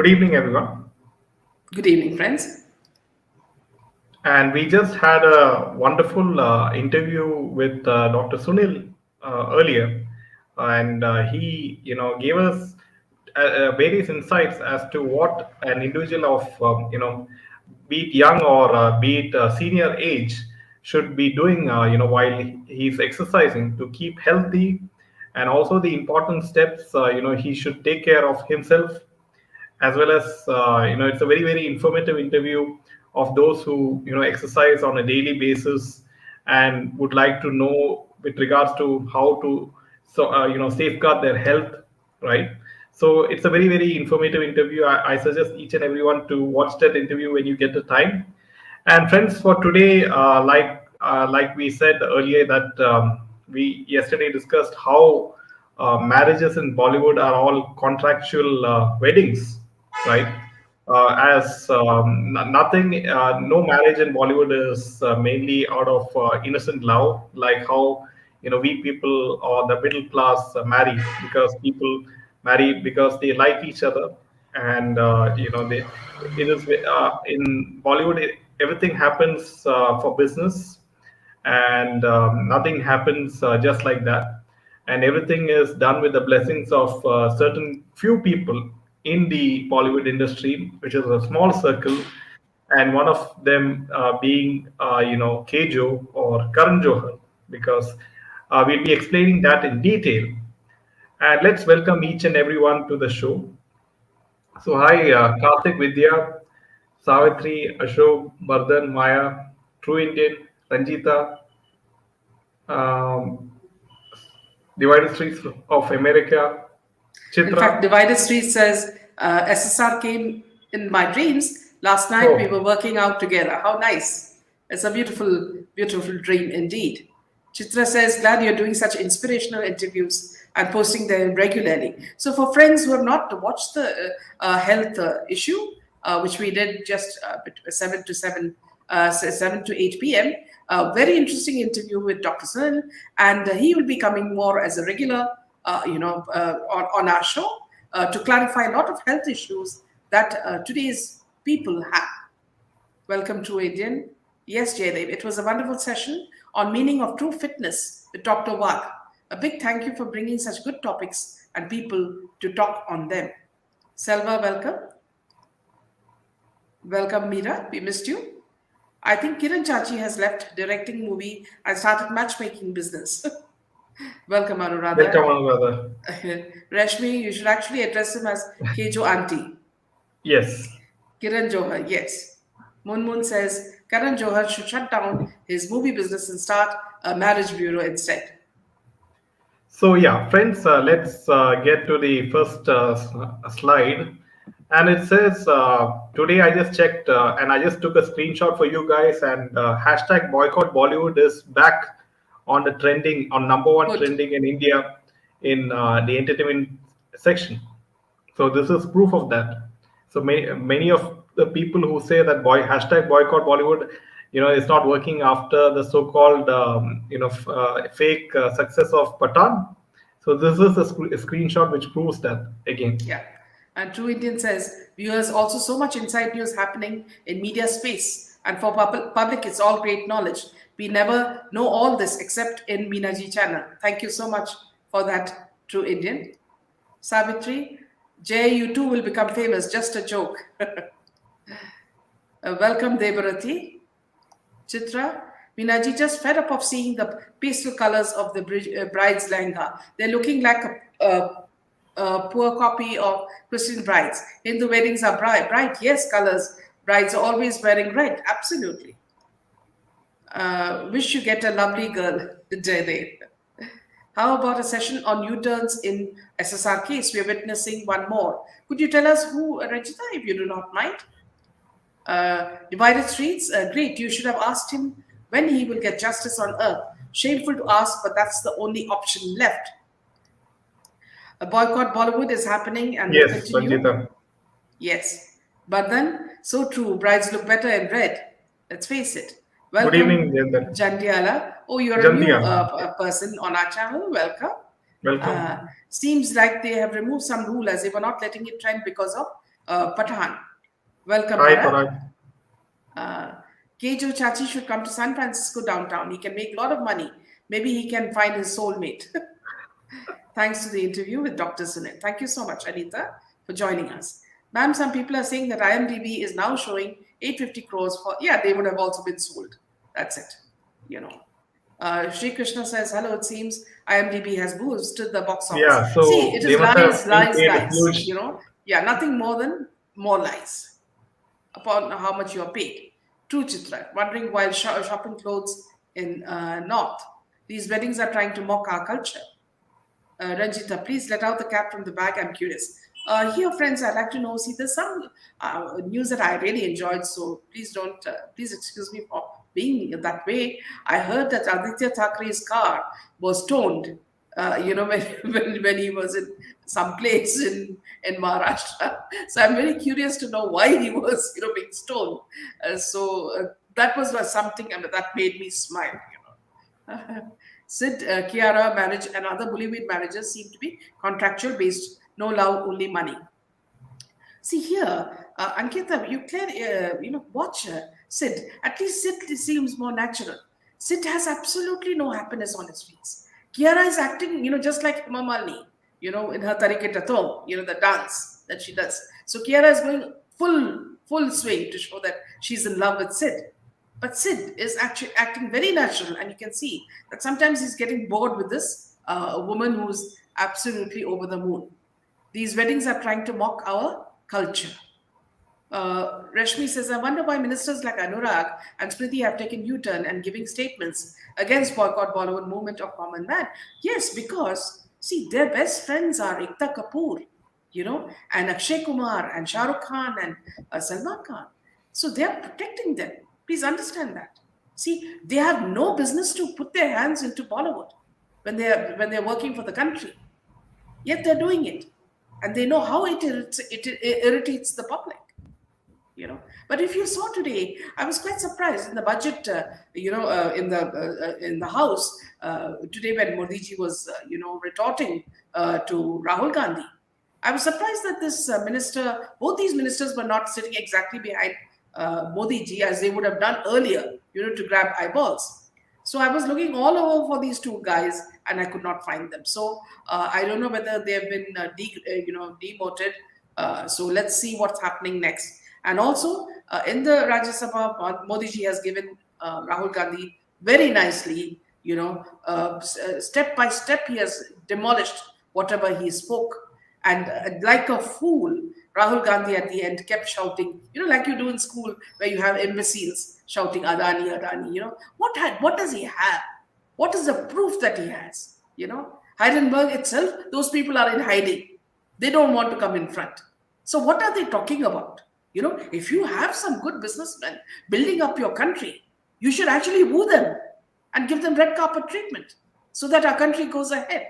Good evening, everyone. Good evening, friends. And we just had a wonderful interview with Dr. Sunil earlier, and he, gave us various insights as to what an individual of, be it young or be it senior age, should be doing, while he's exercising to keep healthy, and also the important steps, he should take care of himself, as well as it's a very informative interview of those who exercise on a daily basis and would like to know with regards to how to safeguard their health, right? So it's a very informative interview. I suggest each and everyone to watch that interview when you get the time. And friends, for today, like we said earlier, that we yesterday discussed how marriages in Bollywood are all contractual weddings, right? As nothing, no marriage in Bollywood is mainly out of innocent love, like how we people or the middle class marry, because people marry because they like each other, and they it is in Bollywood. Everything happens for business, and nothing happens just like that. And everything is done with the blessings of certain few people in the Bollywood industry, which is a small circle, and one of them being Kejo or Karan Johar, because we'll be explaining that in detail. And let's welcome each and everyone to the show. So hi, Karthik, Vidya, Savitri, Ashok, Bardhan, Maya, True Indian, Ranjita, um, Divided Streets of America, In fact, Chitra. Divided Street says SSR came in my dreams. Last night we Oh, were working out together. How nice. It's a beautiful dream indeed. Chitra says, glad you're doing such inspirational interviews and posting them regularly. So, for friends who have not watched the health issue, which we did just 7 to 8 p.m., very interesting interview with Dr. Sunil, and he will be coming more as a regular, on our show to clarify a lot of health issues that today's people have. Welcome to Indian. Yes, Jaydev, it was a wonderful session on meaning of true fitness with Dr. Wag. A big thank you for bringing such good topics and people to talk on them. Selva, welcome. Welcome, Meera. We missed you. I think Kiran Chachi has left directing movie and started matchmaking business. Welcome, Anuradha. welcome, brother. Rashmi, you should actually address him as Kejo Auntie. Yes. Kiran Johar, yes. Moon says Karan Johar should shut down his movie business and start a marriage bureau instead. So yeah, friends, let's get to the first slide, and it says today I just checked and I just took a screenshot for you guys, and hashtag Boycott Bollywood is back on the trending, on number one Good. trending in India in the entertainment section. So this is proof of that. So many of the people who say that hashtag Boycott Bollywood, is not working after the so-called fake success of Patan. So this is a screenshot which proves that again. Yeah. And True Indian says viewers also so much inside news happening in media space. And for public, it's all great knowledge. We never know all this except in Meenaji channel. Thank you so much for that, True Indian. Savitri, Jay, you too will become famous. Just a joke. Welcome, Debarati. Chitra, Minaji just fed up of seeing the pastel colors of the bride's lehenga. They're looking like a poor copy of Christian brides. Hindu weddings are bright, yes, colors. Brides are always wearing red, absolutely. Wish you get a lovely girl, Jaydev. How about a session on U-turns in SSR case? We are witnessing one more. Could you tell us who, Rajita, if you do not mind? Divided Streets, great. You should have asked him when he will get justice on earth. Shameful to ask, but that's the only option left. A boycott Bollywood is happening and will Yes, continue. Sanjita. Yes, but then so true. Brides look better in red. Let's face it. Good Welcome, evening, Jayendra. Jandiala. Oh, you're a new Jantia. person on our channel. Welcome. Welcome. Seems like they have removed some rule as they were not letting it trend because of Pathan. Welcome, Hi, Parag. Parag. Uh, Kejo Chachi should come to San Francisco downtown. He can make a lot of money. Maybe he can find his soulmate. Thanks to the interview with Dr. Sunil. Thank you so much, Anita, for joining us. Ma'am, some people are saying that IMDb is now showing 850 crores for, yeah, they would have also been sold. That's it, you know. Shri Krishna says, hello, it seems IMDb has boosted the box office. Yeah, See, so it they is must have lies, been lies, paid a lies, huge. you know. Yeah, nothing more than more lies upon how much you are paid. True, Chitra, wondering while shopping clothes in North. These weddings are trying to mock our culture. Ranjita, please let out the cat from the bag. I'm curious. Here, friends, I'd like to know. See, there's some news that I really enjoyed, so please don't, please excuse me for being that way. I heard that Aditya Thackeray's car was toned, when, when he was in some place in Maharashtra. So I'm very curious to know why he was, being stoned. That was something that made me smile. Sid, Kiara marriage and other Bollywood marriages seem to be contractual based, no love, only money. See here, Ankita, you clear, watch Sid. At least Sid seems more natural. Sid has absolutely no happiness on his face. Kiara is acting, just like Hema Malini, in her Tariqe Tatom, the dance that she does. So Kiara is going full swing to show that she's in love with Sid. But Sid is actually acting very natural, and you can see that sometimes he's getting bored with this woman who's absolutely over the moon. These weddings are trying to mock our culture. Rashmi says, I wonder why ministers like Anurag and Smriti have taken U-turn and giving statements against boycott Bollywood movement of common man. Yes, because see, their best friends are Ekta Kapoor, and Akshay Kumar and Shah Rukh Khan and Salman Khan. So they are protecting them. Please understand that. See, they have no business to put their hands into Bollywood when they're working for the country. Yet they're doing it, and they know how it irritates the public. But if you saw today, I was quite surprised in the budget, in the house today when Modi ji was retorting to Rahul Gandhi. I was surprised that this both these ministers were not sitting exactly behind Modi ji as they would have done earlier, to grab eyeballs. So I was looking all over for these two guys, and I could not find them. So I don't know whether they have been demoted. So let's see what's happening next. And also in the Rajya Sabha, Modi ji has given Rahul Gandhi very nicely. Step by step, he has demolished whatever he spoke. And like a fool, Rahul Gandhi at the end kept shouting, like you do in school where you have imbeciles shouting Adani, Adani, what does he have? What is the proof that he has? Heidelberg itself, those people are in hiding. They don't want to come in front. So what are they talking about? If you have some good businessmen building up your country, you should actually woo them and give them red carpet treatment so that our country goes ahead.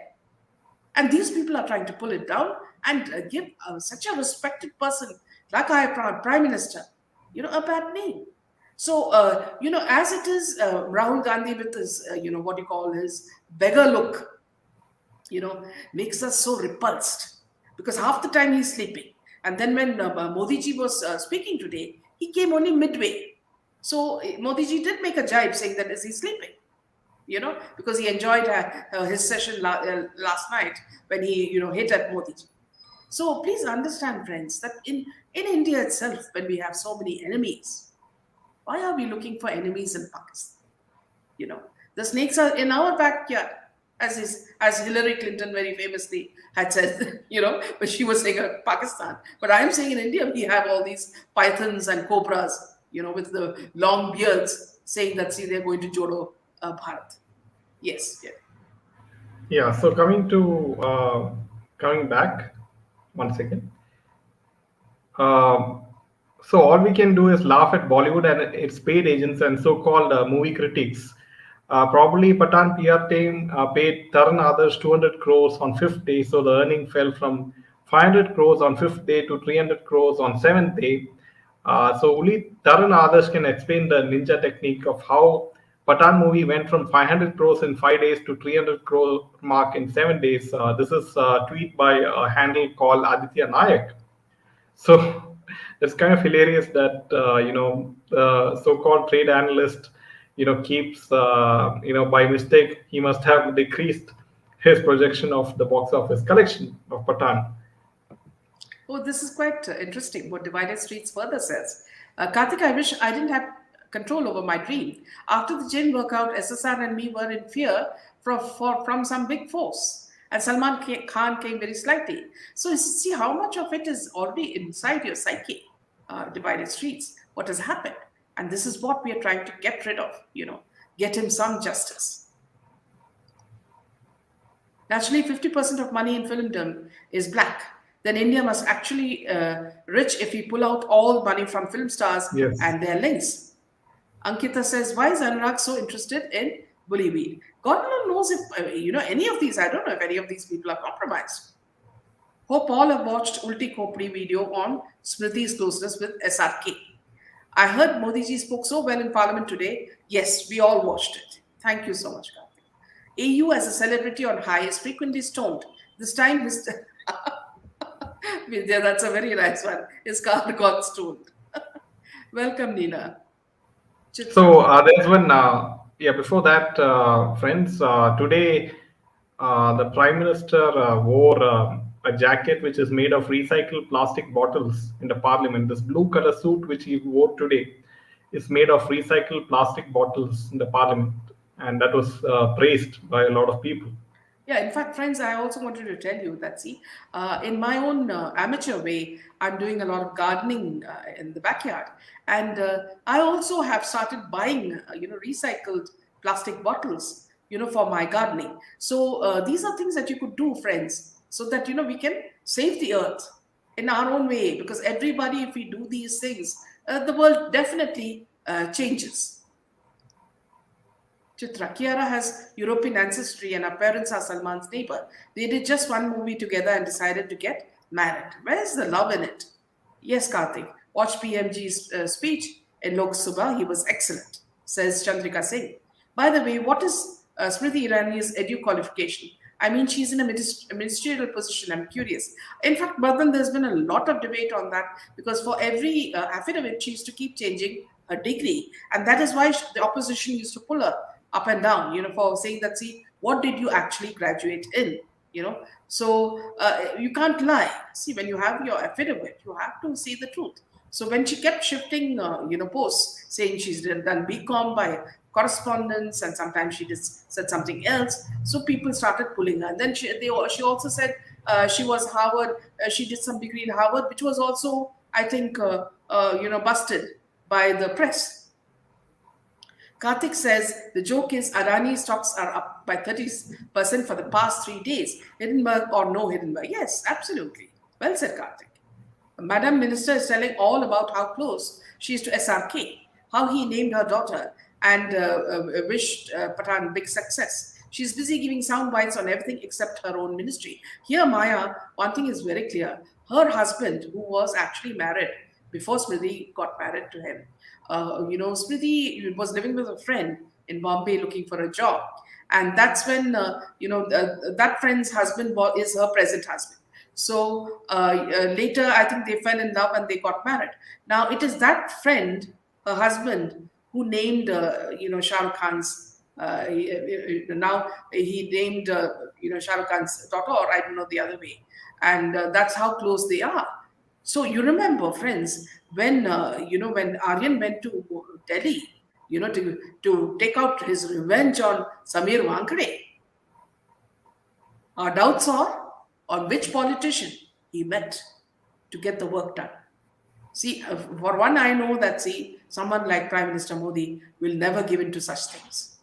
And these people are trying to pull it down and give such a respected person like our Prime Minister, a bad name. So, as it is, Rahul Gandhi with his, what you call his beggar look, makes us so repulsed because half the time he's sleeping. And then when Modi ji was speaking today, he came only midway. So Modi ji did make a jibe saying that is he sleeping? Because he enjoyed his session last night when he, hit at Modi ji. So please understand, friends, that in India itself, when we have so many enemies, why are we looking for enemies in Pakistan? The snakes are in our backyard, as Hillary Clinton very famously had said, but she was saying Pakistan. But I am saying in India, we have all these pythons and cobras, with the long beards saying that, see, they're going to Jodo Bharat. Yes. Yeah. Yeah, so coming back, 1 second. Um, so all we can do is laugh at Bollywood and its paid agents and so-called movie critics. Probably Pathan PR team paid Taran Adarsh 200 crores on fifth day, so the earning fell from 500 crores on fifth day to 300 crores on seventh day. So only Taran Adarsh can explain the ninja technique of how Pathan movie went from 500 crores in 5 days to 300 crore mark in 7 days. This is a tweet by a handle called Aditya Nayak. So it's kind of hilarious that the so-called trade analyst keeps by mistake he must have decreased his projection of the box office collection of Patan. Oh, this is quite interesting what Divided Streets further says. Karthik, I wish I didn't have control over my dream. After the gym workout, SSR and me were in fear from some big force. And Khan came very slightly. So you see how much of it is already inside your psyche, Divided Streets, what has happened. And this is what we are trying to get rid of, get him some justice. Naturally, 50% of money in filmdom is black. Then India must actually rich if we pull out all money from film stars Yes. and their links. Ankita says, why is Anurag so interested in Bollywood? God alone knows if, any of these, I don't know if any of these people are compromised. Hope all have watched Ulti Khopri video on Smriti's closeness with SRK. I heard Modi ji spoke so well in Parliament today. Yes, we all watched it. Thank you so much, Karthik. AU as a celebrity on high is frequently stoned. This time, Mr. Yeah, that's a very nice one. His car got stoned. Welcome, Nina. Chitra. So there's one. Yeah, before that, friends. Today, the Prime Minister wore a jacket which is made of recycled plastic bottles in the Parliament. This blue color suit which he wore today is made of recycled plastic bottles in the Parliament, and that was praised by a lot of people. Yeah, in fact, friends, I also wanted to tell you that, see, in my own amateur way, I'm doing a lot of gardening in the backyard. And I also have started buying, recycled plastic bottles, for my gardening. So these are things that you could do, friends, so that, we can save the earth in our own way. Because everybody, if we do these things, the world definitely changes. Chitra, Kiara has European ancestry and her parents are Salman's neighbor. They did just one movie together and decided to get married. Where's the love in it? Yes, Karthik. Watch PMG's speech in Lok Sabha. He was excellent, says Chandrika Singh. By the way, what is Smriti Irani's edu qualification? I mean, she's in a ministerial position. I'm curious. In fact, Bardhan, there's been a lot of debate on that because for every affidavit, she used to keep changing her degree. And that is why the opposition used to pull her up and down, for saying that, see, what did you actually graduate in, So you can't lie. See, when you have your affidavit, you have to say the truth. So when she kept shifting, posts, saying she's done BCom by correspondence, and sometimes she just said something else, so people started pulling her. And then she also said she was Harvard. She did some degree in Harvard, which was also, I think, busted by the press. Karthik says the joke is Adani stocks are up by 30% for the past 3 days. Hindenburg or no Hindenburg? Yes, absolutely. Well said, Karthik. Madam Minister is telling all about how close she is to SRK, how he named her daughter and wished Patan big success. She's busy giving sound bites on everything except her own ministry. Here, Maya, one thing is very clear. Her husband, who was actually married before Smriti got married to him, Smriti was living with a friend in Bombay looking for a job. And that's when, that friend's husband is her present husband. So later, I think they fell in love and they got married. Now, it is that friend, her husband, who named, Shah Rukh Khan's, now he named, Shah Rukh Khan's daughter, or I don't know the other way. And that's how close they are. So you remember, friends, when when Aryan went to Delhi, to take out his revenge on Samir Wankade, our doubts are on which politician he met to get the work done. See, for one, I know that someone like Prime Minister Modi will never give in to such things.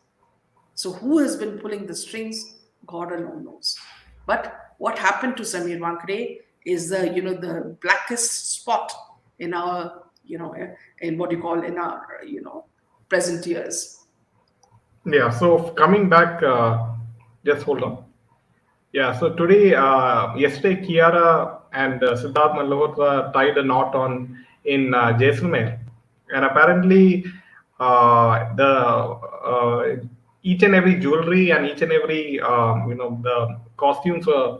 So who has been pulling the strings? God alone knows. But what happened to Samir Wankade is the blackest spot in our in what you call in our present years. Yeah. So coming back, just hold on. Yeah. So today, yesterday, Kiara and Siddharth Malhotra tied a knot in Jaisalmer, and apparently, the each and every jewelry and each and every the costumes were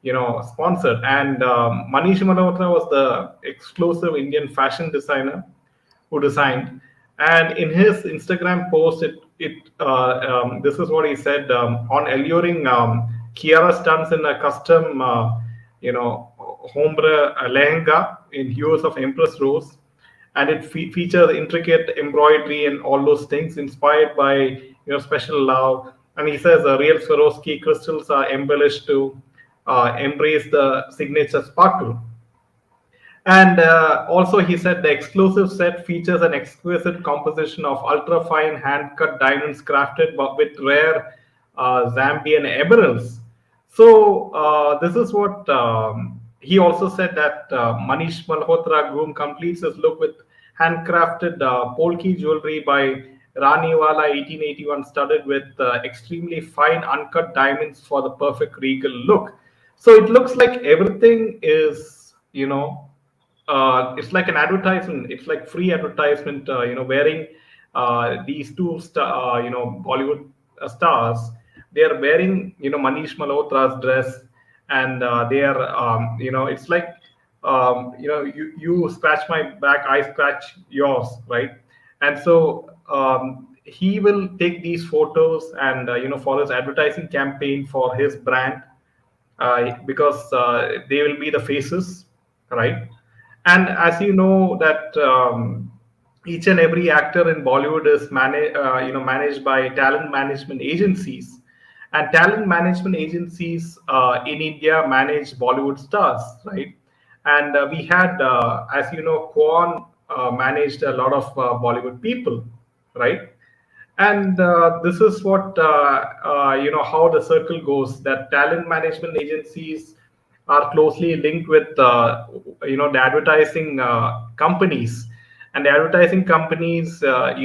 sponsored. And Manish Malhotra was the exclusive Indian fashion designer who designed. And in his Instagram post, this is what he said on alluring Kiara stunts in a custom, hombre lehenga in hues of Empress Rose, and it features intricate embroidery and all those things inspired by special love. And he says real Swarovski crystals are embellished to embrace the signature sparkle. And also, he said the exclusive set features an exquisite composition of ultra fine hand cut diamonds crafted with rare Zambian emeralds. So, this is what he also said, that Manish Malhotra groom completes his look with handcrafted Polki jewelry by Raniwala 1881, studded with extremely fine uncut diamonds for the perfect regal look. So, it looks like everything is, it's like an advertisement. It's like free advertisement. Wearing these Bollywood stars, they are wearing Manish Malhotra's dress, and they are it's like you scratch my back, I scratch yours, right? And so he will take these photos and for his advertising campaign for his brand, because they will be the faces, right? And as you know that each and every actor in Bollywood is managed by talent management agencies, and talent management agencies in India manage Bollywood stars, right? And we had, as you know, Kwan managed a lot of Bollywood people, right? And this is what how the circle goes, that talent management agencies are closely linked with the advertising companies. And the advertising companies, at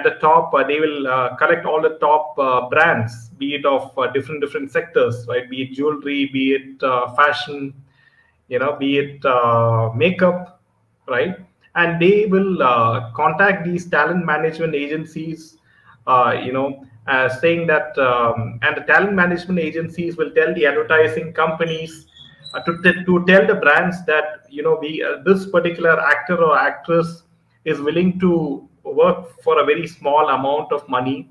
the top, they will collect all the top brands, be it of different sectors, right? Be it jewelry, be it fashion, be it makeup, right? And they will contact these talent management agencies, saying that, and the talent management agencies will tell the advertising companies to tell the brands that we this particular actor or actress is willing to work for a very small amount of money.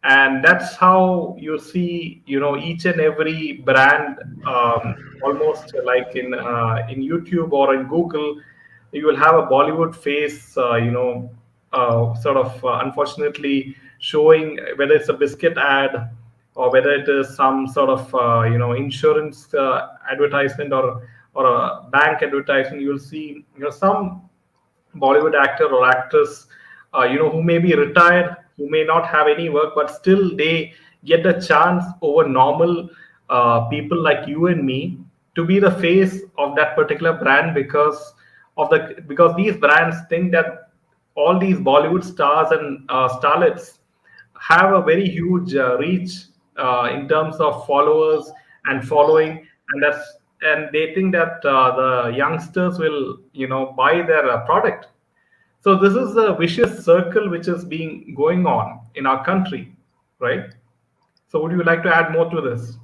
And that's how you see each and every brand, almost like in YouTube or in Google, you will have a Bollywood face, sort of unfortunately showing, whether it's a biscuit ad or whether it is some sort of insurance advertisement, or a bank advertisement. You'll see some Bollywood actor or actress, who may be retired, who may not have any work, but still they get the chance over normal people like you and me to be the face of that particular brand, because these brands think that all these Bollywood stars and starlets have a very huge reach in terms of followers and following, and they think that the youngsters will buy their product. So this is a vicious circle which is being going on in our country, right? So would you like to add more to this?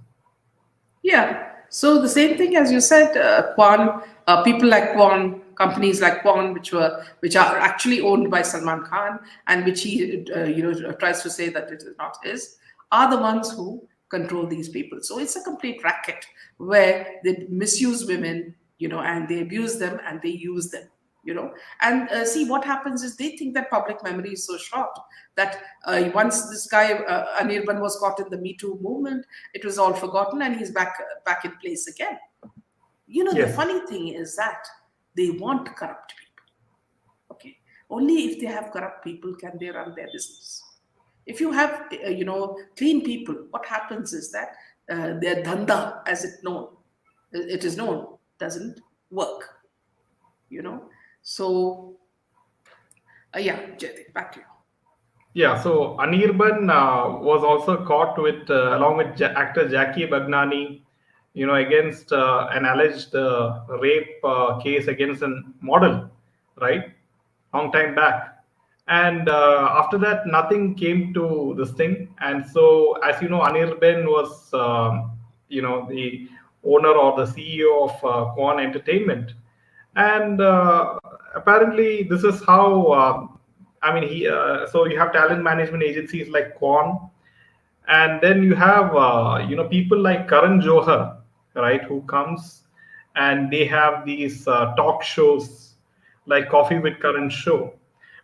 Yeah. So the same thing as you said, Kwan, people like Kwan, companies like Kwan, which are actually owned by Salman Khan, and which he tries to say that it is not his, are the ones who control these people. So it's a complete racket where they misuse women, and they abuse them and they use them. And see, what happens is they think that public memory is so short that once this guy Anirban was caught in the Me Too movement, it was all forgotten and he's back in place again. The Yes. funny thing is that they want corrupt people. Okay, only if they have corrupt people can they run their business. If you have clean people, what happens is that their dhanda, as it is known, doesn't work. So yeah, Jaydeep, back to you. Yeah, so Anirban was also caught with, along with actor Jackie Bagnani, against an alleged rape case against a model, right? Long time back. And after that, nothing came to this thing. And so, as you know, Anirban was the owner or the CEO of Quan Entertainment. And apparently, this is how. I mean, so you have talent management agencies like Quan, and then you have people like Karan Johar, right, who comes and they have these talk shows like Coffee with Karan show.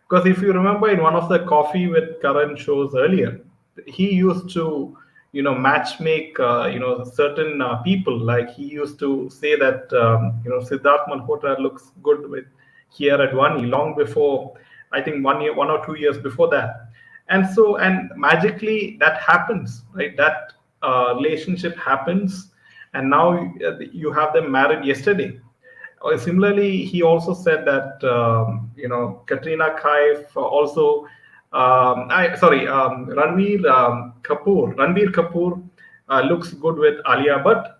Because if you remember in one of the Coffee with Karan shows earlier, he used to match make certain people. Like he used to say that Siddharth Malhotra looks good with Kiara Advani long before, I think 1 year, 1 or 2 years before that. And so, and magically that happens, right? That relationship happens, and now you have them married yesterday. Similarly, he also said that Katrina Kaif also, Ranveer Kapoor looks good with Alia Bhatt,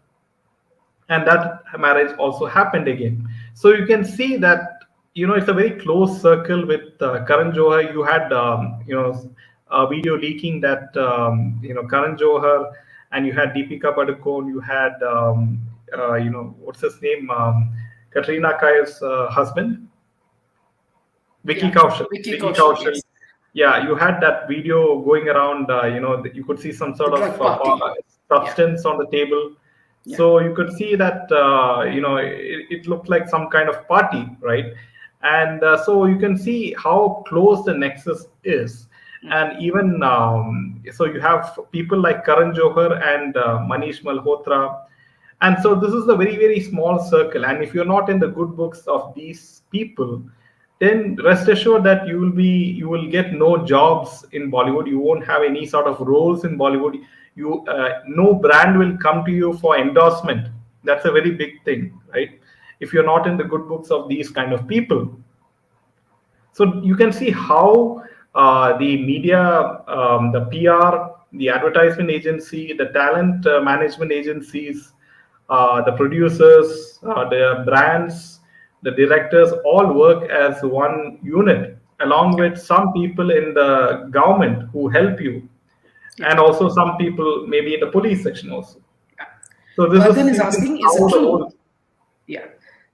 and that marriage also happened again. So you can see that it's a very close circle with Karan Johar. You had a video leaking that Karan Johar, and you had Deepika Padukone, you had what's his name, Katrina Kaif's husband, Vicky Yeah, Kaushal. Vicky Vicky Kaushal, Kaushal. yes. Yeah, you had that video going around. You could see some The sort of drug party. Yeah, substance on the table. yeah. So you could see that it looked like some kind of party, right? And so you can see how close the nexus is. And even so, you have people like Karan Johar and Manish Malhotra, and so this is a very very small circle. And if you're not in the good books of these people, then rest assured that you will get no jobs in Bollywood. You won't have any sort of roles in Bollywood. You No brand will come to you for endorsement. That's a very big thing, right? If you're not in the good books of these kind of people. So you can see how the media, the PR, the advertisement agency, the talent management agencies, the producers, the brands, the directors all work as one unit, along with some people in the government who help you, Yeah. and also some people maybe in the police section also. Yeah. So this Vardhan is, is you can asking, see is how it the true? whole. Yeah.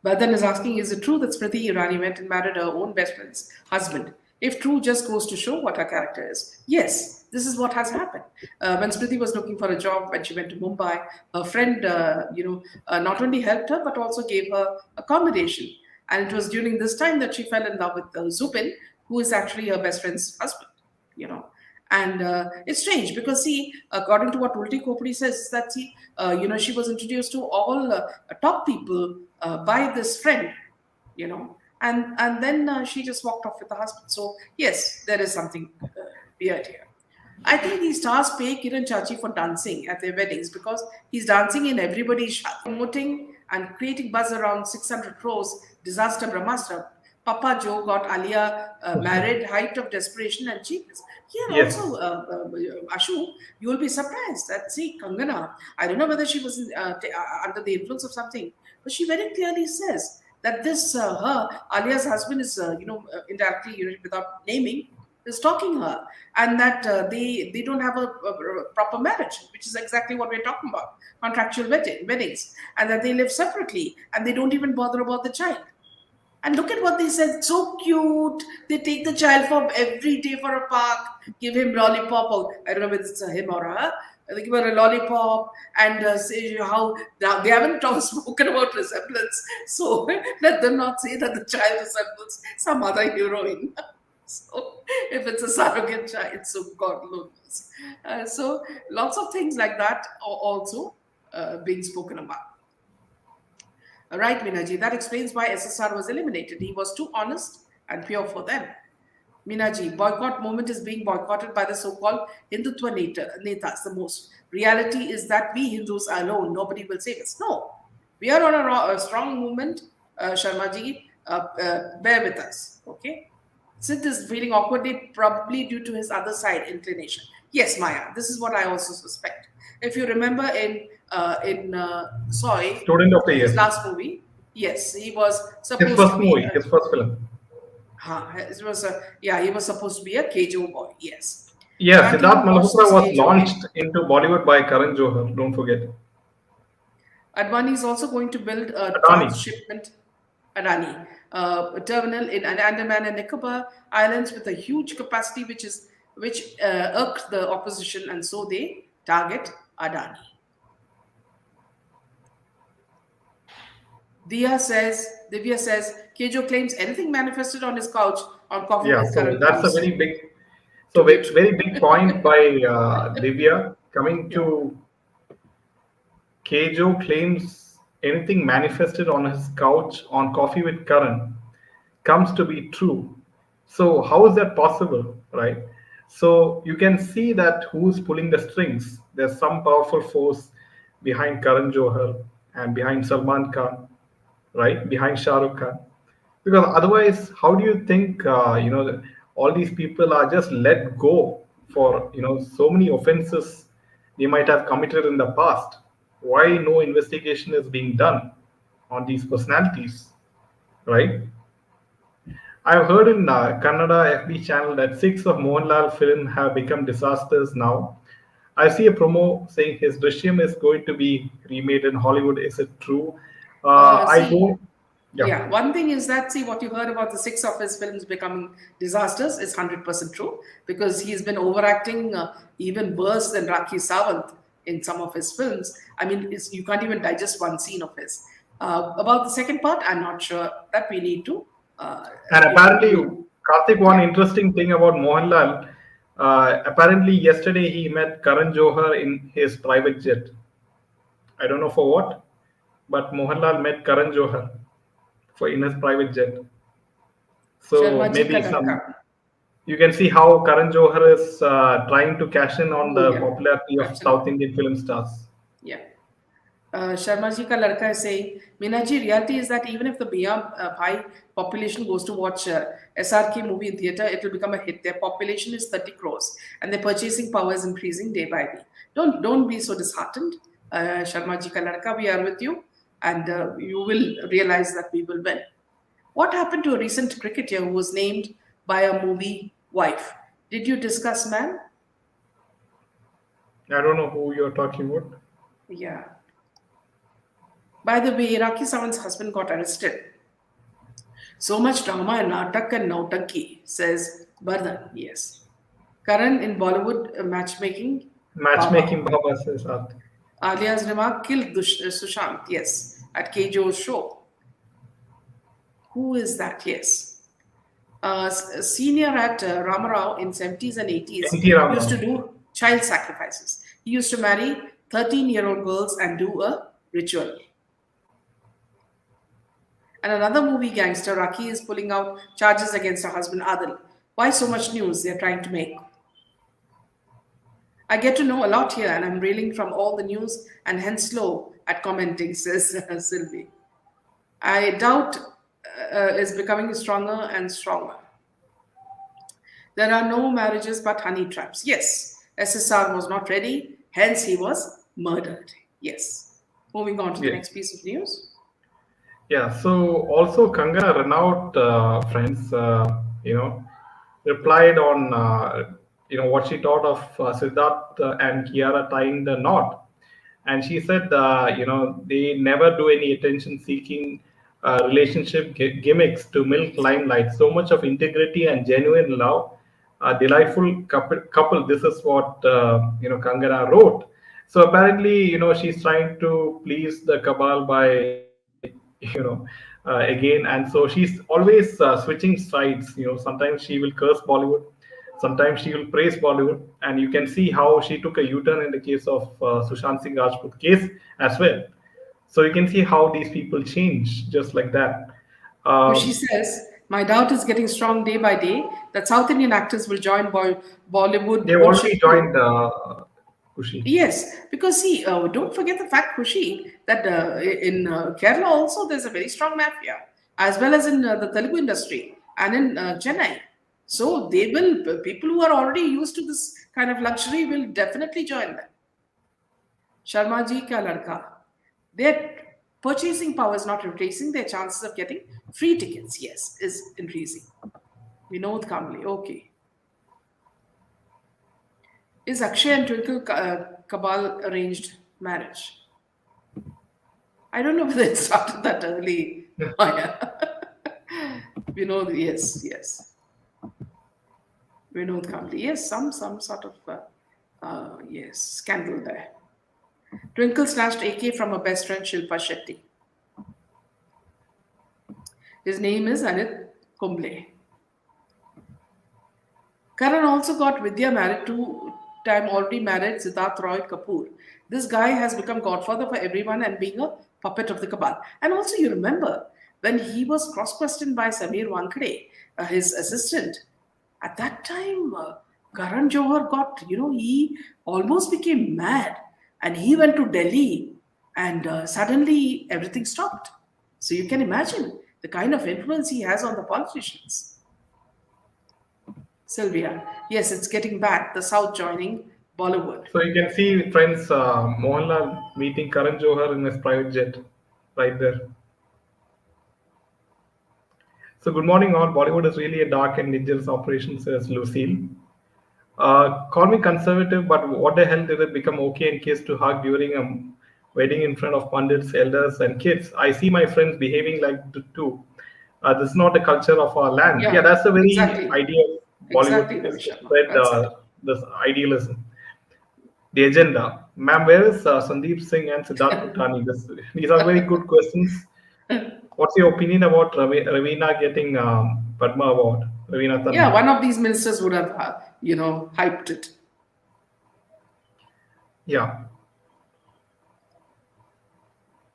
Vardhan is asking, is it true that Smriti Irani went and married her own best friend's husband? If true, just goes to show what her character is. Yes, this is what has happened. When Smriti was looking for a job, when she went to Mumbai, her friend, not only helped her but also gave her accommodation. And it was during this time that she fell in love with Zupin, who is actually her best friend's husband. You know, and it's strange because see, according to what Ulti Kopri says, that see, she was introduced to all top people by this friend, and then she just walked off with the husband. So yes, there is something weird here. I think these stars pay Kiran Chachi for dancing at their weddings because he's dancing in everybody's shadi. Promoting and creating buzz around 600 crores, disaster Brahmastra. Papa Joe got Alia married, height of desperation and cheapness. Here also, Yes. Ashu, you will be surprised that, see, Kangana, I don't know whether she was under the influence of something, but she very clearly says that this, Alia's husband is, indirectly, without naming, is stalking her, and that they don't have a proper marriage, which is exactly what we're talking about, contractual weddings, and that they live separately, and they don't even bother about the child. And look at what they said. So cute. They take the child for every day for a park, give him lollipop. Or, I don't know whether it's a him or her. They give her a lollipop and say how they haven't spoken about resemblance. So let them not say that the child resembles some other heroine. So if it's a surrogate child, so God knows. So lots of things like that are also being spoken about. Right, Minaji, that explains why SSR was eliminated. He was too honest and pure for them. Minaji, boycott movement is being boycotted by the so-called Hindutva netas the most. Reality is that we Hindus are alone. Nobody will save us. No, we are on a strong movement. Sharmaji, bear with us, okay? Sid is feeling awkwardly, probably due to his other side inclination. Yes, Maya, this is what I also suspect. If you remember in Soy, Student of the his year. last movie, yes, he was His supposed to first be. movie, his first film. It was he was supposed to be a KJO boy. Yes. Yeah, Franklin Siddharth watched Malhotra this was KJO. launched into Bollywood by Karan Johar. Don't forget. Advani is also going to build a Adani. transshipment Adani a terminal in Andaman and Nicobar Islands with a huge capacity, which irked the opposition, and so they target Adani. Divya says, Kejo claims anything manifested on his couch on coffee Yeah, with so Karan that's a comes very big, to so be true. very big point by Divya. Coming Yeah. to Kejo claims anything manifested on his couch on Coffee with Karan comes to be true. So how is that possible, right? So you can see that who's pulling the strings. There's some powerful force behind Karan Johar and behind Salman Khan, right? Behind Shah Rukh Khan. Because otherwise, how do you think all these people are just let go for so many offenses they might have committed in the past? Why no investigation is being done on these personalities, right? I've heard in Kannada FB channel that six of Mohanlal film have become disasters now. I see a promo saying his Drishyam is going to be remade in Hollywood. Is it true? I See, don't. Yeah. yeah, one thing is that, see, what you heard about the six of his films becoming disasters is 100% true, because he's been overacting even worse than Rakhi Sawant in some of his films. I mean, you can't even digest one scene of his. About the second part, I'm not sure that we need to, And we apparently, need, Karthik, one yeah. interesting thing about Mohanlal, apparently yesterday he met Karan Johar in his private jet. I don't know for what, but Mohanlal met Karan Johar for in his private jet. So Sharma ji ka maybe ladka. some you can see how Karan Johar is trying to cash in on Oh, the yeah, popularity of South absolutely. Indian film stars. Yeah. Sharma ji ka ladka is saying, Meena ji, reality is that even if the Mia Bhai population goes to watch SRK movie in theatre, it will become a hit. Their population is 30 crores and their purchasing power is increasing day by day. Don't be so disheartened. Sharma ji ka ladka, we are with you, and you will realize that we will win. What happened to a recent cricketer who was named by a movie wife? Did you discuss, ma'am? I don't know who you're talking about. Yeah. By the way, Iraqi Sawan's husband got arrested. So much drama and natak and nautanki, says Bardhan. Yes. Karan in Bollywood matchmaking, Baba. Matchmaking Baba says that. Alia's remark killed Sushant. Yes. At Kjo's show. Who is that? Yes. Senior at Ramarao in 70s and 80s NT used to Rama. do child sacrifices. He used to marry 13-year-old girls and do a ritual. And another movie gangster, Raki, is pulling out charges against her husband Adil. Why so much news they're trying to make? I get to know a lot here, and I'm reeling from all the news and hence slow at commenting, says Sylvie. I doubt is becoming stronger and stronger. There are no marriages but honey traps. Yes, SSR was not ready, hence he was murdered. Yes. Moving on to the Yeah. next piece of news. Yeah, so also Kangana Ranaut, friends, replied on, what she thought of Siddharth and Kiara tying the knot. And she said, they never do any attention-seeking relationship gimmicks to milk limelight. So much of integrity and genuine love, a delightful couple. This is what, Kangana wrote. So apparently, she's trying to please the cabal by again, and so she's always switching sides. Sometimes she will curse Bollywood, sometimes she will praise Bollywood, and you can see how she took a U-turn in the case of Sushant Singh Rajput case as well. So you can see how these people change just like that. Kushi um, says, my doubt is getting strong day by day that South Indian actors will join Bollywood they've already bullshit too. joined Kushi. Yes, because see, don't forget the fact, Kushi, that in Kerala also there's a very strong mafia, as well as in the Telugu industry and in Chennai. So they will, people who are already used to this kind of luxury will definitely join them. Sharma ji ka ladka. Their purchasing power is not increasing. Their chances of getting free tickets, yes, is increasing. Vinod Kamble, okay. Is Akshay and Twinkle Kabal arranged marriage? I don't know whether it started that early. Maya. Vinod, yes, yes. Vinod Kambli, yes, some sort of yes scandal there. Twinkle snatched AK from her best friend Shilpa Shetty. His name is Anit Kumble. Karan also got Vidya married to time already married Siddharth Roy Kapoor. This guy has become godfather for everyone and being a puppet of the cabal. And also, you remember when he was cross questioned by Samir Wankade, his assistant. At that time, Karan Johar got, he almost became mad and he went to Delhi and suddenly everything stopped. So you can imagine the kind of influence he has on the politicians. Sylvia, yes, it's getting back. The South joining Bollywood. So you can see, friends, Mohanlal meeting Karan Johar in his private jet, right there. So good morning, all. Bollywood is really a dark and dangerous operation, says Lucille. Call me conservative, but what the hell did it become okay in case to hug during a wedding in front of pundits, elders, and kids? I see my friends behaving like too. This is not the culture of our land. Yeah, Yeah, that's the very exactly. idea of Exactly, Bollywood, Ravi is to Sharma. spread That's it. this idealism. The agenda. Ma'am, where is Sandeep Singh and Siddharth Puttani? These are very good questions. What's your opinion about Ravina getting Padma Award? Ravina Yeah, Tandon. one of these ministers would have, hyped it. Yeah.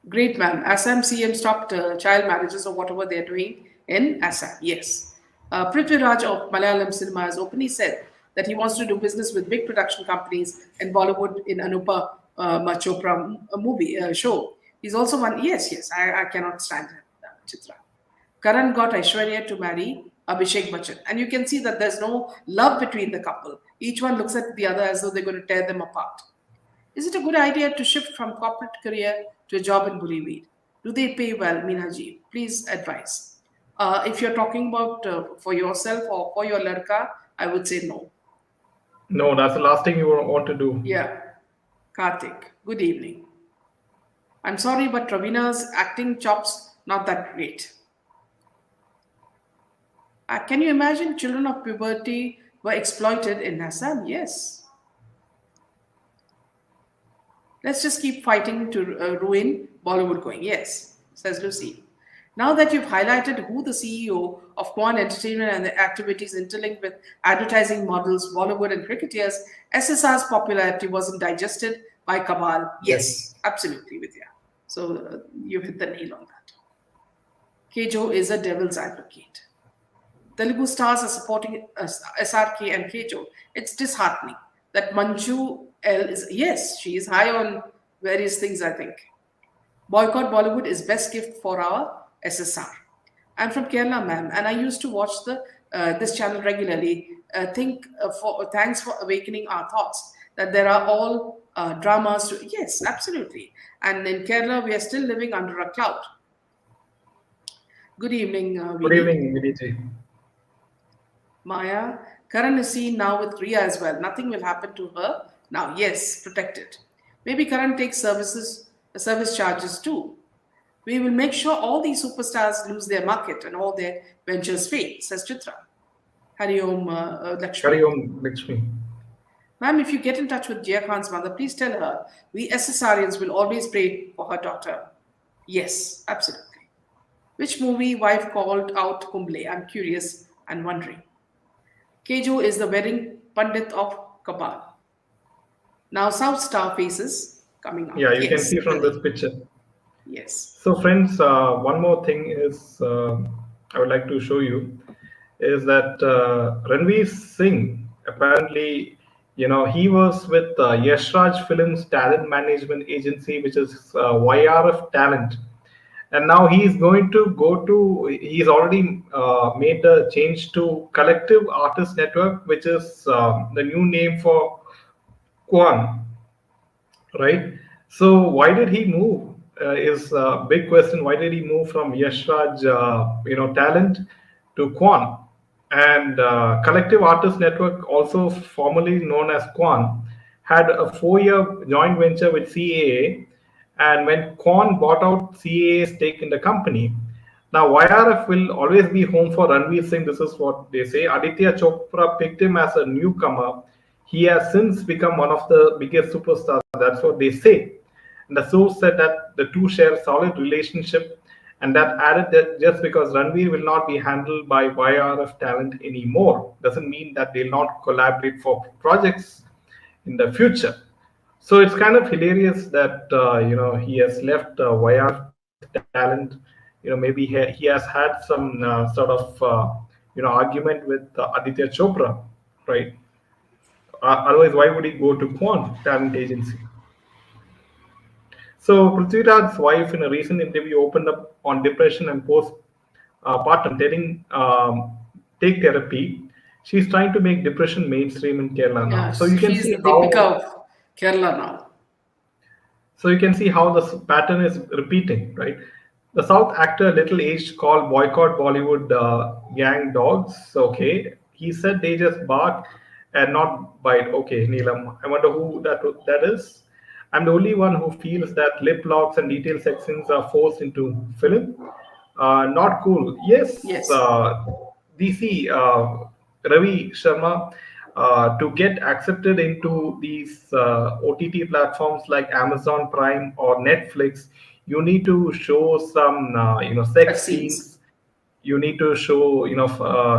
Great, man. Assam CM stopped child marriages or whatever they're doing in Assam. Yes. Prithviraj of Malayalam cinema has openly said that he wants to do business with big production companies in Bollywood in Anupa Chopra movie show. He's also one. Yes, yes. I cannot stand him, Chitra. Karan got Aishwarya to marry Abhishek Bachchan. And you can see that there's no love between the couple. Each one looks at the other as though they're going to tear them apart. Is it a good idea to shift from corporate career to a job in Bollywood? Do they pay well, Minaji? Please advise. If you're talking about for yourself or for your ladka, I would say no. No, that's the last thing you want to do. Yeah. Karthik, good evening. I'm sorry, but Ravina's acting chops not that great. Can you imagine children of puberty were exploited in Assam? Yes. Let's just keep fighting to ruin Bollywood going. Yes, says Lucy. Now that you've highlighted who the CEO of Kwan Entertainment and the activities interlinked with advertising models, Bollywood, and cricketers, SSR's popularity wasn't digested by Cabal. Yes, absolutely, Vidya. So you hit the nail on that. Kejo is a devil's advocate. Telugu stars are supporting SRK and Kejo. It's disheartening that Manju L is, yes, she is high on various things, I think. Boycott Bollywood is best gift for our SSR. I'm from Kerala, ma'am, and I used to watch this channel regularly. Thanks for awakening our thoughts that there are all dramas. Yes, absolutely. And in Kerala, we are still living under a cloud. Good evening, Good Vini. evening, Vidiji. Maya, Karan is seen now with Riya as well. Nothing will happen to her now. Yes, protected. Maybe Karan takes service charges too. We will make sure all these superstars lose their market and all their ventures fail, says Chitra. Hari Om Lakshmi. Hari Om, Lakshmi. Ma'am, if you get in touch with Jia Khan's mother, please tell her we SSRians will always pray for her daughter. Yes, absolutely. Which movie wife called out Kumble? I'm curious and wondering. Kejo is the wedding pundit of Kabal. Now South Star faces coming up. Yeah, you can Yes, see from Lily. this picture. Yes. So, friends, one more thing is I would like to show you is that Ranveer Singh apparently, he was with Yash Raj Films Talent Management Agency, which is YRF Talent, and now he's going to go to. He's already made the change to Collective Artist Network, which is the new name for Kwan, right? So why did he move? Is a big question. Why did he move from Yash Raj, talent to Kwan? And Collective Artist Network, also formerly known as Kwan, had a 4-year joint venture with CAA, And when Kwan bought out CAA's stake in the company, now YRF will always be home for Ranveer Singh. This is what they say. Aditya Chopra picked him as a newcomer. He has since become one of the biggest superstars. That's what they say. And the source said that the two share a solid relationship, and that added that just because Ranveer will not be handled by YRF talent anymore doesn't mean that they'll not collaborate for projects in the future. So it's kind of hilarious that he has left YRF talent. Maybe he has had some sort of argument with Aditya Chopra, right? Otherwise, why would he go to Quant Talent Agency? So Prithviraj's wife, in a recent interview, opened up on depression and postpartum, telling take therapy. She's trying to make depression mainstream in Kerala now. Yeah, So you can she's see the Deepika how of Kerala now. this pattern is repeating, right? The South actor, little aged, called Boycott Bollywood gang dogs. Okay, he said they just bark and not bite. Okay, Neelam, I wonder who that is. I'm the only one who feels that lip locks and detailed sex scenes are forced into film. Not cool. Yes, Yes. DC Ravi Sharma, to get accepted into these OTT platforms like Amazon Prime or Netflix, you need to show some sex Vaccines. scenes. You need to show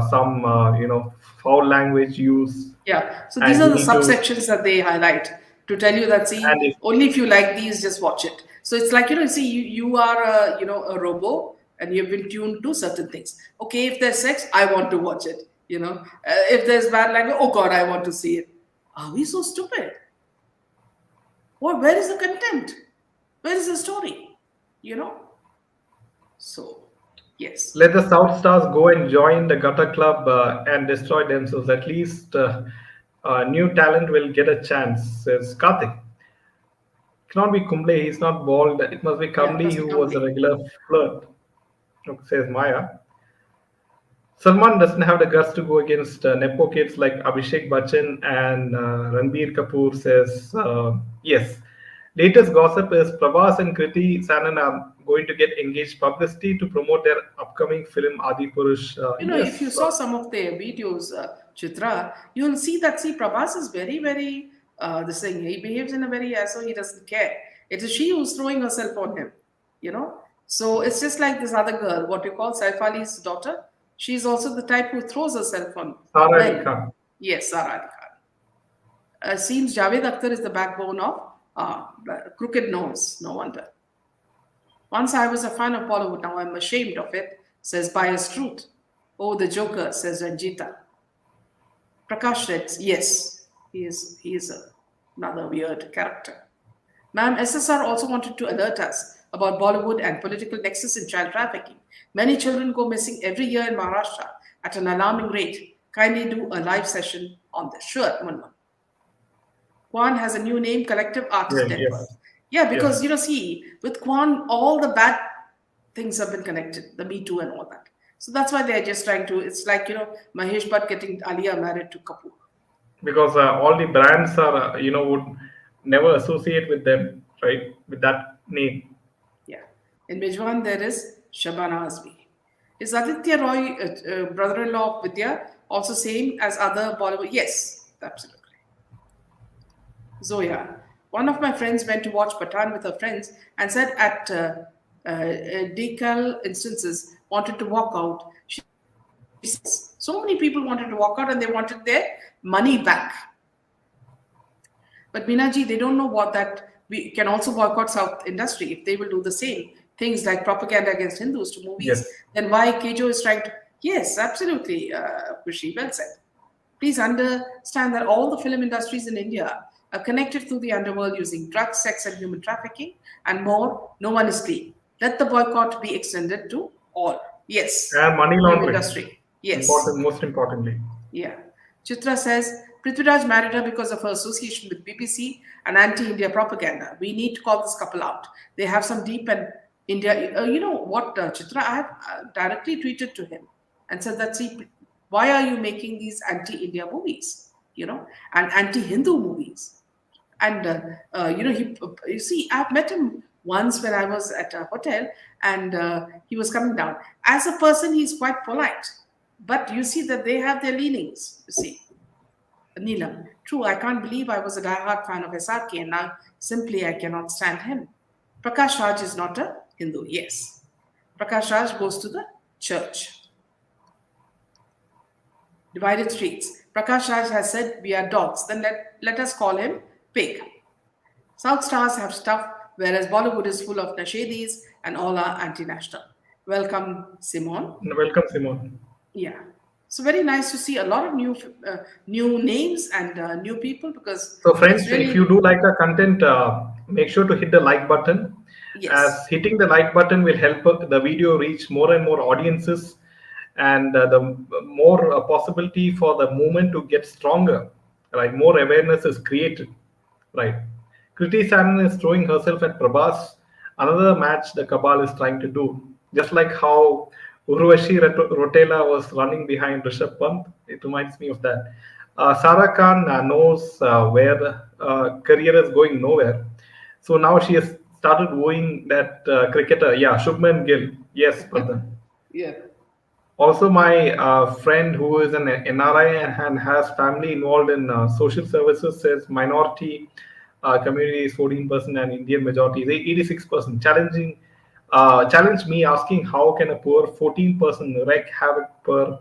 some foul language use, Yeah. So these and are you the need to subsections that they highlight to tell you that, and see, if only if you like these, just watch it. So it's like, see, you are a robo, and you've been tuned to certain things. Okay, if there's sex, I want to watch it. If there's bad language, oh God, I want to see it. Are we so stupid? Where is the content? Where is the story? You know? So, yes. let the South Stars go and join the Gutter Club and destroy themselves. At least new talent will get a chance, says Karthik. Cannot be Kumble, he's not bald. It must be Yeah, it Kamli must be who was a complete. regular flirt, says Maya. Salman doesn't have the guts to go against Nepo kids like Abhishek Bachchan and Ranbir Kapoor, says yes. Latest gossip is Prabhas and Kriti Sanan are going to get engaged publicity to promote their upcoming film Adi Purush. If you Yes, saw some of their videos, Chitra, you'll see that, see, Prabhas is very, very, this thing, he behaves in a very, as though he doesn't care. It is she who's throwing herself on him, you know. So it's just like this other girl, what you call Saif Ali's daughter. She's also the type who throws herself on Sara Ali men. Khan. Yes, Sara Ali Khan. Seems Javed Akhtar is the backbone of crooked nose, no wonder. Once I was a fan of Bollywood, now I'm ashamed of it, says Bias Truth. Oh, the Joker, says Ranjita. Prakash Reds, yes, he is another weird character. Ma'am, SSR also wanted to alert us about Bollywood and political nexus in child trafficking. Many children go missing every year in Maharashtra at an alarming rate. Kindly do a live session on this. Sure, Munman. Kwan has a new name, Collective Yeah, Artist Network. yes, Yeah, because yes. see, with Kwan, all the bad things have been connected, the Me Too and all that. So that's why they're just trying to. It's like Mahesh Bhatt getting Alia married to Kapoor. Because all the brands are, would never associate with them, right? With that name. Yeah. In Mijwan, there is Shabana Azmi. Is Aditya Roy, brother-in-law of Vidya, also same as other Bollywood? Yes, absolutely. Zoya. One of my friends went to watch Patan with her friends and said at decal instances wanted to walk out. She says, so many people wanted to walk out and they wanted their money back. But Minaji, they don't know what that we can also boycott South industry if they will do the same things like propaganda against Hindus to movies. Yes. Then why Kejo is trying to? Yes, absolutely, Kushi, well said. Please understand that all the film industries in India are connected through the underworld using drugs, sex, and human trafficking, and more. No one is clean. Let the boycott be extended to all. Yes. And money Film laundering. industry. Yes. Most importantly. Yeah. Chitra says Prithviraj married her because of her association with BBC and anti-India propaganda. We need to call this couple out. They have some deep and India. You know what, Chitra? I have directly tweeted to him and said that, see, why are you making these anti-India movies? And anti-Hindu movies? And you see, I've met him once when I was at a hotel and he was coming down. As a person, he's quite polite, but you see that they have their leanings. You see, Neelam. True, I can't believe I was a diehard fan of SRK and now simply I cannot stand him. Prakash Raj is not a Hindu. Yes. Prakash Raj goes to the church. Divided streets. Prakash Raj has said we are dogs. Then let us call him pig. South stars have stuff, whereas Bollywood is full of nashedis and all are anti-national. Welcome, Simon. Welcome, Simon. Yeah. So very nice to see a lot of new names and new people because So, it's friends, if really you do like the content, make sure to hit the like button, as yes. hitting the like button will help the video reach more and more audiences, and the more possibility for the movement to get stronger. Right, more awareness is created. Right, Kriti Sanon is throwing herself at Prabhas. Another match the Cabal is trying to do, just like how Urvashi Rotela was running behind Rishabh Pant. It reminds me of that. Sarah Khan knows where career is going nowhere. So now she has started wooing that cricketer. Yeah, Shubman Gill. Yes, Pradhan. Yeah. Also, my friend who is an NRI and has family involved in social services says minority community is 14% and Indian majority is 86%. Challenge me asking how can a poor 14% wreak havoc per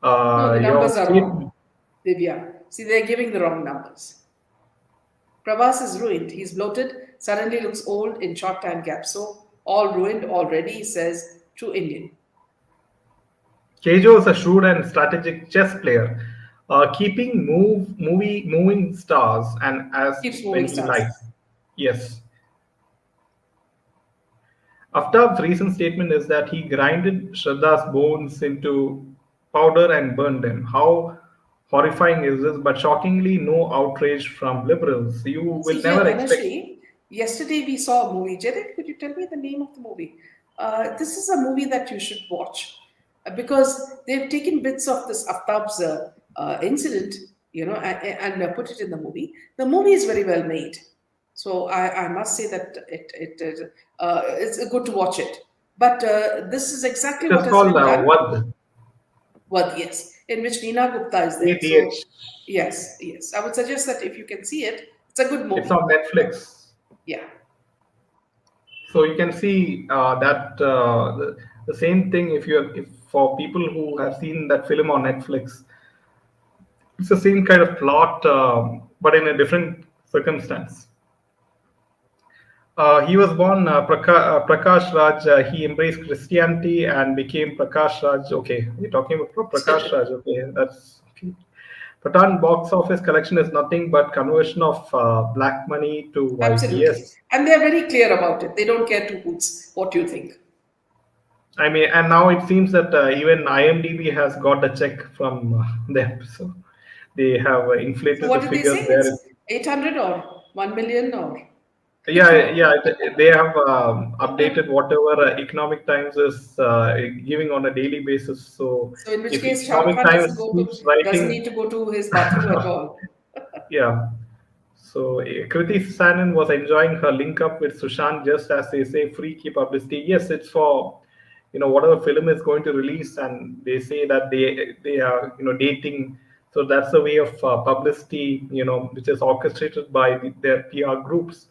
No, the numbers are statement. wrong. Divya. See, they're giving the wrong numbers. Prabhas is ruined. He's bloated, suddenly looks old in short time gap. So all ruined already, says true Indian. Kejo is a shrewd and strategic chess player, keeping moving stars and as Keeps when moving he stars. likes. Yes. Aftab's recent statement is that he grinded Shraddha's bones into powder and burned them. How horrifying is this? But shockingly, no outrage from liberals. You See will here, never expect. Dhanashri, yesterday we saw a movie. Jadid, could you tell me the name of the movie? This is a movie that you should watch because they've taken bits of this Aftab's incident, and put it in the movie. The movie is very well made. So I must say that it's good to watch it. But this is exactly It is what has called been done. Wad, Well, yes, in which Neena Gupta is there. So ADH. yes, I would suggest that if you can see it, it's a good It's movie. on Netflix. Yeah. So you can see that the same thing if for people who have seen that film on Netflix, it's the same kind of plot, but in a different circumstance. He was born Prakash Raj. He embraced Christianity and became Prakash Raj. Okay, we're talking about Prakash Raj. Okay, that's okay. Patan box office collection is nothing but conversion of black money to white. Absolutely. Yes, And they're very clear about it. They don't care two hoots what you think. I mean, and now it seems that even IMDb has got a check from them. So they have So inflated what the did they say? figures there. It's 800 or 1 million or Yeah, they have updated whatever Economic Times is giving on a daily basis. So so in which if case Shah Rukh Economic Khan Times keeps doesn't writing, need to go to his bathroom at all. yeah. So Kriti Sanon was enjoying her link up with Sushant, just as they say free key publicity. Yes, it's for whatever film is going to release, and they say that they are dating. So that's a way of publicity, which is orchestrated by their PR groups.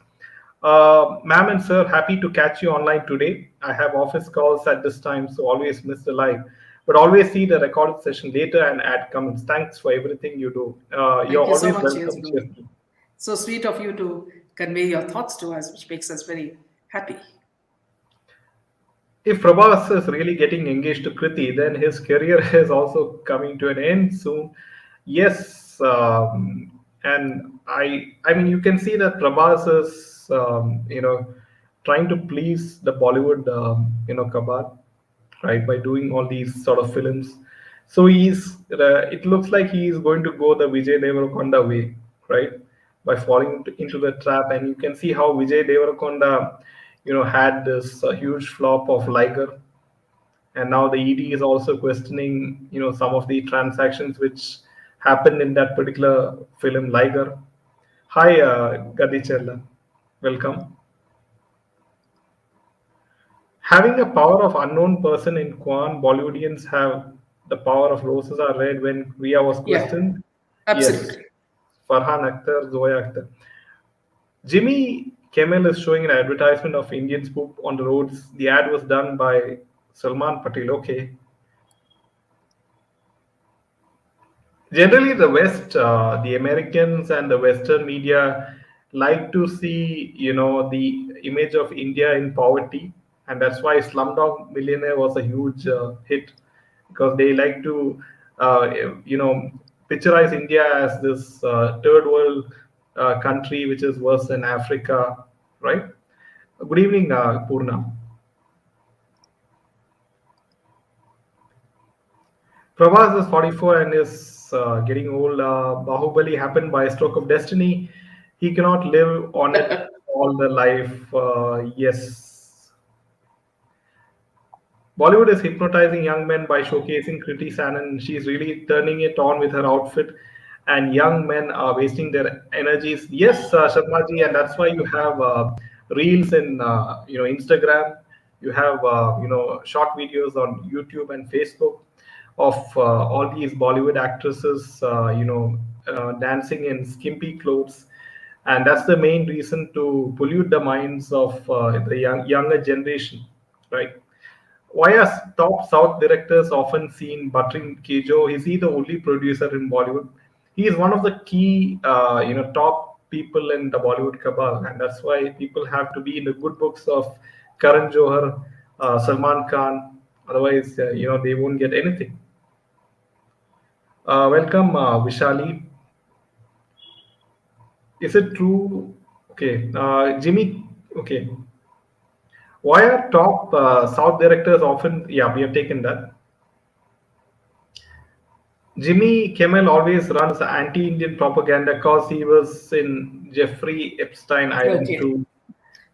Ma'am and sir, happy to catch you online today. I have office calls at this time, so always miss the live. But always see the recorded session later and add comments. Thanks for everything you do. You're Thank you so always much, welcome, Yazmi. Chesney. So sweet of you to convey your thoughts to us, which makes us very happy. If Prabhas is really getting engaged to Kriti, then his career is also coming to an end soon. Yes, and I mean, you can see that Prabhas is, trying to please the Bollywood, cabal, right, by doing all these sort of films. So it looks like he is going to go the Vijay Deverakonda way, right, by falling into the trap. And you can see how Vijay Deverakonda, had this huge flop of Liger, and now the ED is also questioning, some of the transactions which happened in that particular film, Liger. Hi, Gadi Chella. Welcome. Having a power of unknown person in Kwan, Bollywoodians have the power of roses are red when Ria was Yeah, questioned. Yes, absolutely. Farhan Akhtar, Zoya Akhtar. Jimmy Kimmel is showing an advertisement of Indian spook on the roads. The ad was done by Salman Patel. Okay, generally the west the Americans and the western media like to see the image of India in poverty, and that's why Slumdog Millionaire was a huge hit, because they like to uh, you know picturize India as this third world country which is worse than Africa, right? Good evening, Purna. Prabhas is 44 and is getting old. Bahubali happened by a stroke of destiny. He cannot live on it all the life. Yes. Bollywood is hypnotizing young men by showcasing Kriti Sanon. She's really turning it on with her outfit, and young men are wasting their energies. Yes, Sharmaji, and that's why you have reels in Instagram. You have short videos on YouTube and Facebook of all these Bollywood actresses, dancing in skimpy clothes, and that's the main reason to pollute the minds of the younger generation, right? Why are top South directors often seen buttering Kejo? Is he the only producer in Bollywood? He is one of the key, top people in the Bollywood cabal, and that's why people have to be in the good books of Karan Johar, Salman Khan. Otherwise, they won't get anything. Welcome, Vishali. Is it true? Okay, Jimmy. Okay, why are top South directors often? Yeah, we have taken that. Jimmy Kimmel always runs anti-Indian propaganda because he was in Jeffrey Epstein Island Okay. too.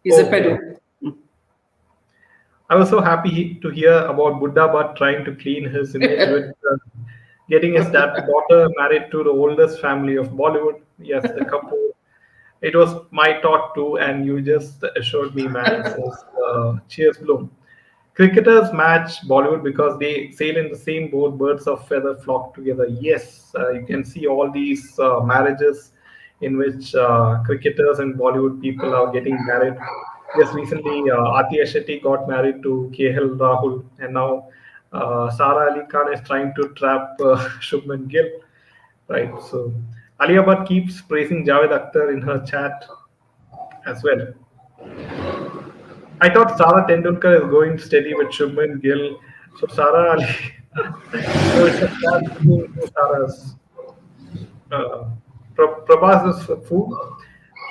He's a Okay. pedo. I was so happy to hear about Buddha Bhatt trying to clean his image with getting his daughter married to the oldest family of Bollywood. Yes, the couple. It was my thought too, and you just assured me, man. Says, cheers, Bloom. Cricketers match Bollywood because they sail in the same boat. Birds of feather flock together. Yes, you can see all these marriages in which cricketers and Bollywood people are getting married. Just recently, Atiya Shetty got married to KL Rahul, and now Sara Ali Khan is trying to trap Shubman Gill. Right. So Ali Abad keeps praising Javed Akhtar in her chat as well. I thought Sara Tendulkar is going steady with Shubman Gill. So Sara Ali. So it's a chat between two Saras. Uh, Prabhas is fool.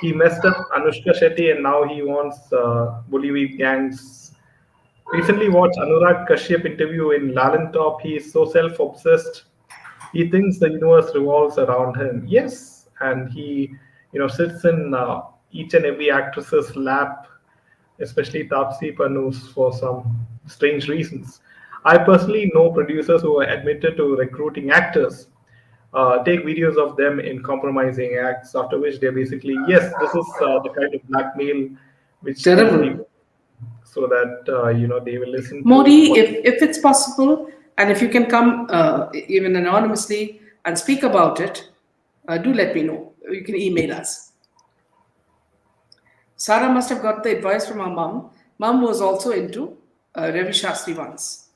He messed up Anushka Shetty and now he wants Bollywood gangs. Recently watched Anurag Kashyap interview in Lalan Top. He is so self-obsessed. He thinks the universe revolves around him. Yes, and he, sits in each and every actress's lap, especially Tapsi Pannu's, for some strange reasons. I personally know producers who are admitted to recruiting actors, take videos of them in compromising acts, after which they're basically, yes, this is the kind of blackmail which these Terrible. people, so that they will listen to Modi, what. if it's possible, and if you can come even anonymously and speak about it, do let me know. You can email us. Sarah must have got the advice from her mom. Mom was also into Ravi Shastri once.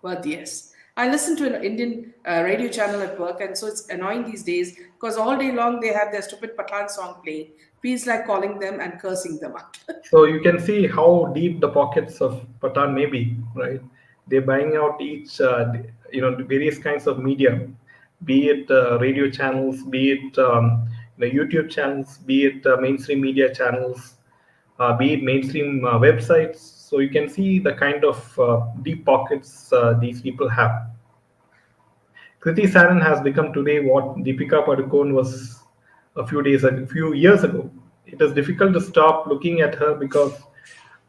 But yes, I listen to an Indian radio channel at work, and so it's annoying these days because all day long they have their stupid Pathan song playing. Feels like calling them and cursing them out. So you can see how deep the pockets of Patan may be, right? They're buying out each, various kinds of media, be it radio channels, be it YouTube channels, be it mainstream media channels, be it mainstream websites. So you can see the kind of deep pockets these people have. Kriti Sanon has become today what Deepika Padukone was a few years ago. It is difficult to stop looking at her because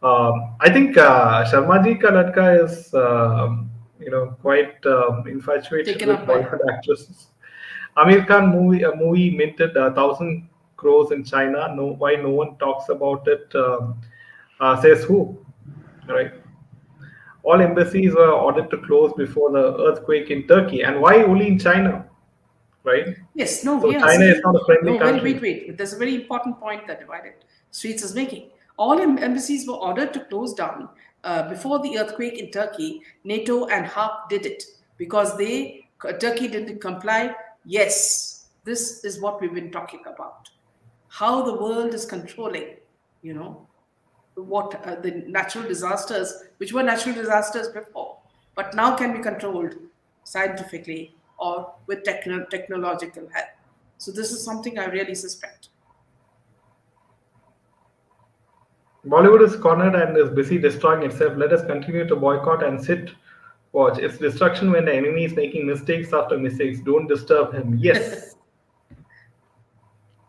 I think Sharmaji ka ladka is quite infatuated Taken with up by her. Bollywood actresses. Amir Khan movie minted 1,000 crores in China. No, why no one talks about it? Says who? Right? All embassies were ordered to close before the earthquake in Turkey. And why only in China? Right? Yes, no, So yeah, China is see, not a friendly no, country. wait. There's a very important point that Divided Streets is making. All embassies were ordered to close down before the earthquake in Turkey. NATO and HARP did it because Turkey didn't comply. Yes, this is what we've been talking about. How the world is controlling, you know, what the natural disasters, which were natural disasters before, but now can be controlled scientifically or with technological help. So this is something I really suspect. Bollywood is cornered and is busy destroying itself. Let us continue to boycott and sit watch. It's destruction when the enemy is making mistakes after mistakes. Don't disturb him. Yes.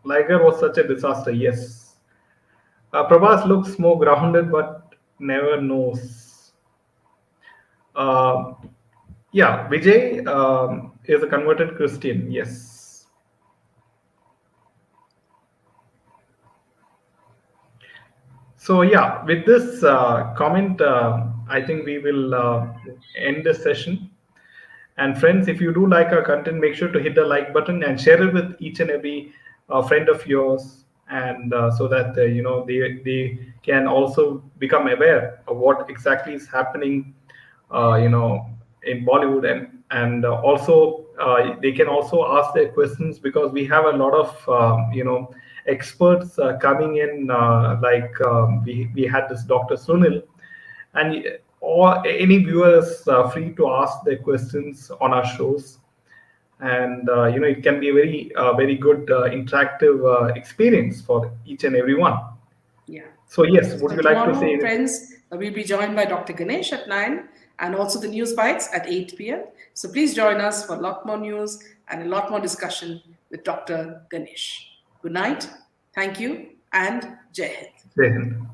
Liger was such a disaster. Yes. Prabhas looks more grounded but never knows. Uh, yeah, Vijay is a converted Christian. Yes. So yeah, with this comment, I think we will end this session. And friends, if you do like our content, make sure to hit the like button and share it with each and every friend of yours, and so that they can also become aware of what exactly is happening, in Bollywood, and also they can also ask their questions, because we have a lot of experts coming in, we had this Dr. Sunil, and or any viewers free to ask their questions on our shows, and it can be a very good interactive experience for each and every one. Yeah. So yes, would So you like to say tomorrow, anything? friends, we'll be joined by Dr. Ganesh at 9 and also the news bites at 8 p.m. So please join us for a lot more news and a lot more discussion with Dr. Ganesh. Good night. Thank you and Jai Hind. Jai Hind.